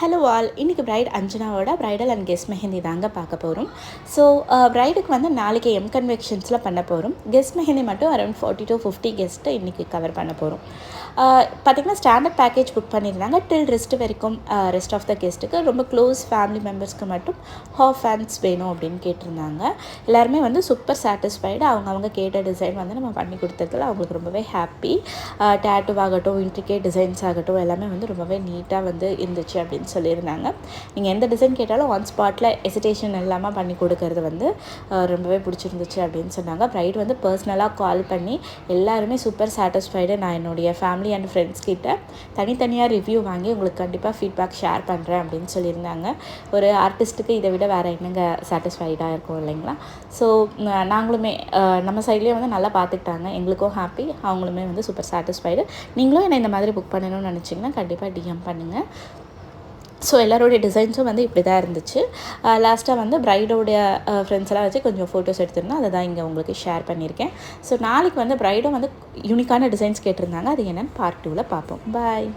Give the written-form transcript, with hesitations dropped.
Hello all, இன்றைக்கி bride அஞ்சனாவோட bridal and guest mehndi தாங்க பார்க்க போகிறோம். ஸோ பிரைடுக்கு வந்து நாளைக்கு கன்வெக்ஷன்ஸில் பண்ண போகிறோம். கெஸ்ட் மெஹந்தி மட்டும் அரௌண்ட் 40 to 50 கெஸ்ட்டு இன்றைக்கி கவர் பண்ண போகிறோம். பார்த்திங்கன்னா ஸ்டாண்டர்ட் பேக்கேஜ் புக் பண்ணியிருந்தாங்க டில் ரெஸ்ட் வரைக்கும். ரெஸ்ட் ஆஃப் த கெஸ்ட்டுக்கு ரொம்ப க்ளோஸ் ஃபேமிலி மெம்பர்ஸ்க்கு மட்டும் ஹாஃப் ஹேண்ட்ஸ் வேணும் அப்படின்னு கேட்டிருந்தாங்க. எல்லாருமே வந்து சூப்பர் சாட்டிஸ்ஃபைடு. அவங்க கேட்ட டிசைன் வந்து நம்ம பண்ணி கொடுத்ததில் அவங்களுக்கு ரொம்பவே ஹாப்பி. டேட்டூ ஆகட்டும், இன்ட்ரிகேட் டிசைன்ஸ் ஆகட்டும், எல்லாமே வந்து ரொம்பவே நீட்டாக வந்து இருந்துச்சு அப்படின்னு சொல்லியிருந்தாங்க. நீங்கள் எந்த டிசைன் கேட்டாலும் ஆன் ஸ்பாட்டில் எசிடேஷன் இல்லாமல் பண்ணி கொடுக்கறது வந்து ரொம்பவே பிடிச்சிருந்துச்சு அப்படின்னு சொன்னாங்க. பிரைட் வந்து பர்சனலாக கால் பண்ணி எல்லாருமே சூப்பர் சாட்டிஸ்ஃபைடு. நான் என்னுடைய ஃபேமிலி அண்ட் ஃப்ரெண்ட்ஸ் கிட்ட தனித்தனியாக ரிவ்யூ வாங்கி உங்களுக்கு கண்டிப்பாக ஃபீட்பேக் ஷேர் பண்ணுறேன் அப்படின்னு சொல்லியிருந்தாங்க. ஒரு ஆர்டிஸ்ட்டுக்கு இதை விட வேறு என்னங்க சாட்டிஸ்ஃபைடாக இருக்கும் இல்லைங்களா? ஸோ நாங்களுமே நம்ம சைட்லேயும் வந்து நல்லா பார்த்துக்கிட்டாங்க. எங்களுக்கும் ஹாப்பி, அவங்களுமே வந்து சூப்பர் சாட்டிஸ்ஃபைடு. நீங்களும் என்னை இந்த மாதிரி புக் பண்ணணும்னு நினச்சிங்கன்னா கண்டிப்பாக டிஎம் பண்ணுங்கள். ஸோ எல்லாரோடைய டிசைன்ஸும் வந்து இப்படி தான் இருந்துச்சு. லாஸ்ட்டாக வந்து பிரைடோடைய ஃப்ரெண்ட்ஸ் எல்லாம் வச்சு கொஞ்சம் ஃபோட்டோஸ் எடுத்துருந்தோம். அதை தான் இங்கே உங்களுக்கு ஷேர் பண்ணியிருக்கேன். ஸோ நாளைக்கு வந்து பிரைடும் வந்து யூனிக்கான டிசைன்ஸ் கேட்டிருந்தாங்க. அது என்னென்னு பார்ட் 2ல் பார்ப்போம். பாய்.